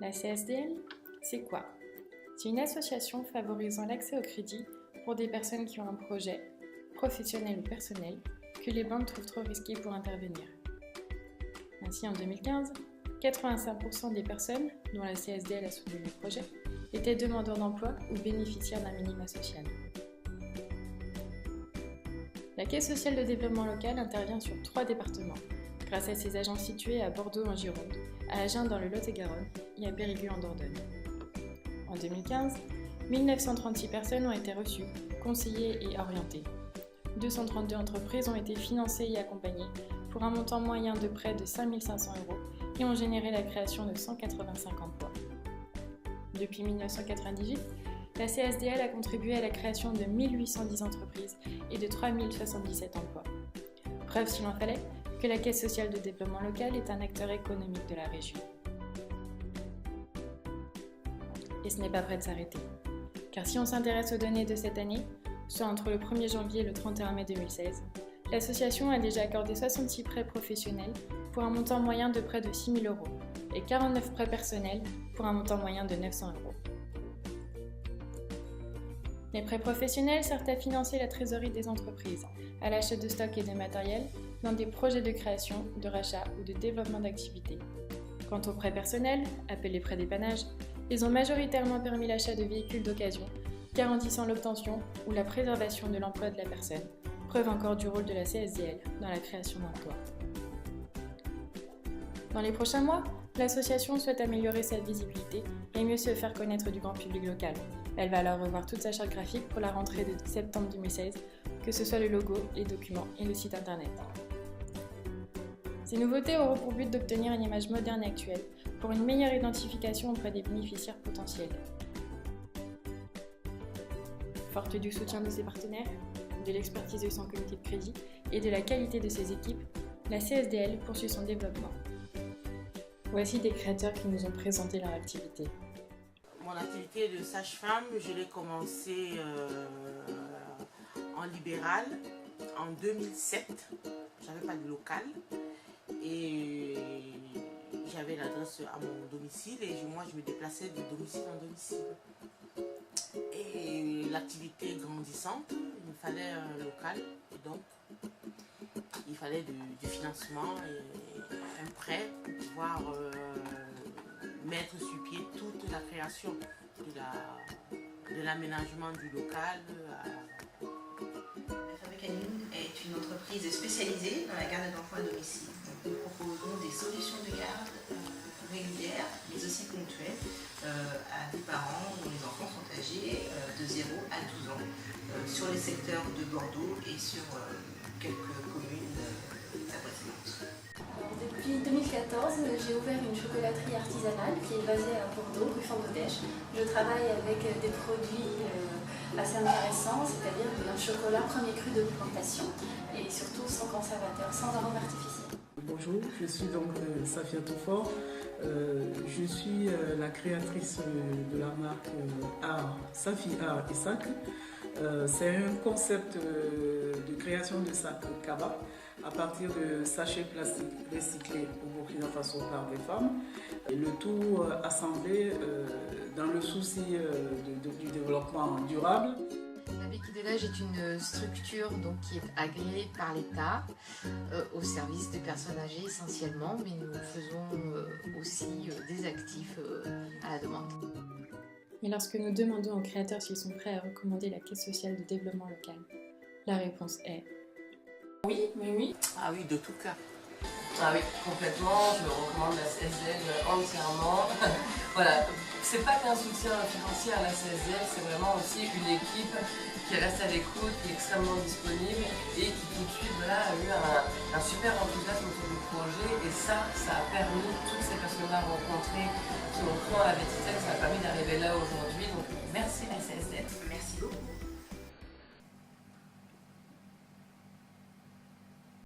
La CSDL, c'est quoi? C'est une association favorisant l'accès au crédit pour des personnes qui ont un projet, professionnel ou personnel, que les banques trouvent trop risqué pour intervenir. Ainsi, en 2015, 85% des personnes dont la CSDL a soutenu le projet étaient demandeurs d'emploi ou bénéficiaires d'un minima social. La Caisse sociale de développement local intervient sur 3 départements, grâce à ses agents situés à Bordeaux en Gironde, à Agen dans le Lot-et-Garonne et à Périgueux en Dordogne. En 2015, 1936 personnes ont été reçues, conseillées et orientées. 232 entreprises ont été financées et accompagnées pour un montant moyen de près de 5 500 € et ont généré la création de 185 emplois. Depuis 1998, la CSDL a contribué à la création de 1810 entreprises et de 3077 emplois. Preuve, s'il en fallait, que la Caisse sociale de développement local est un acteur économique de la région. Et ce n'est pas prêt de s'arrêter. Car si on s'intéresse aux données de cette année, soit entre le 1er janvier et le 31 mai 2016, l'association a déjà accordé 66 prêts professionnels pour un montant moyen de près de 6 000 € et 49 prêts personnels pour un montant moyen de 900 €. Les prêts professionnels servent à financer la trésorerie des entreprises, à l'achat de stocks et de matériel, dans des projets de création, de rachat ou de développement d'activités. Quant aux prêts personnels, appelés prêts d'épanage, ils ont majoritairement permis l'achat de véhicules d'occasion, garantissant l'obtention ou la préservation de l'emploi de la personne, preuve encore du rôle de la CSDL dans la création d'emplois. Dans les prochains mois, l'association souhaite améliorer sa visibilité et mieux se faire connaître du grand public local. Elle va alors revoir toute sa charte graphique pour la rentrée de septembre 2016, que ce soit le logo, les documents et le site internet. Ces nouveautés auront pour but d'obtenir une image moderne et actuelle pour une meilleure identification auprès des bénéficiaires potentiels. Forte du soutien de ses partenaires, de l'expertise de son comité de crédit et de la qualité de ses équipes, la CSDL poursuit son développement. Voici des créateurs qui nous ont présenté leur activité. Mon activité de sage-femme, je l'ai commencée en libéral en 2007. J'avais pas de local et j'avais l'adresse à mon domicile et moi je me déplaçais de domicile en domicile. Et l'activité grandissante, il me fallait un local et donc il fallait du financement et un prêt pour pouvoir mettre sur pied toute la création de l'aménagement du local. La Fabrique Anine est une entreprise spécialisée dans la garde d'enfants à domicile. Nous proposons des solutions de garde régulières, mais aussi ponctuelles, à des parents dont les enfants sont âgés de 0 à 12 ans, sur les secteurs de Bordeaux et sur quelques communes avoisinantes. Depuis 2014, j'ai ouvert une chocolaterie artisanale qui est basée à Bordeaux, rue Fandodèche. Je travaille avec des produits assez intéressants, c'est-à-dire un chocolat premier cru de plantation et surtout sans conservateur, sans arôme artificiel. Bonjour, je suis donc Safia Toufort. Je suis la créatrice de la marque Art, Safi Art et Sac. C'est un concept de création de sacs Kaba à partir de sachets plastiques recyclés au Burkina Faso par des femmes. Et le tout assemblé dans le souci du développement durable. La Béquille de l'Âge est une structure donc, qui est agréée par l'État au service des personnes âgées essentiellement, mais nous faisons aussi des actifs à la demande. Et lorsque nous demandons aux créateurs s'ils sont prêts à recommander la Caisse sociale de développement local, la réponse est Oui. Ah oui, de tout cœur. Ah oui, complètement, je recommande la CSDL entièrement. Voilà, c'est pas qu'un soutien financier à la CSDL, c'est vraiment aussi une équipe qui reste à l'écoute, qui est extrêmement disponible et qui tout de suite a eu un super enthousiasme autour du projet et ça a permis, toutes ces personnes-là rencontrées qui ont cru en la Vétitelle, ça a permis d'arriver là aujourd'hui, donc merci la CSDL. Merci beaucoup.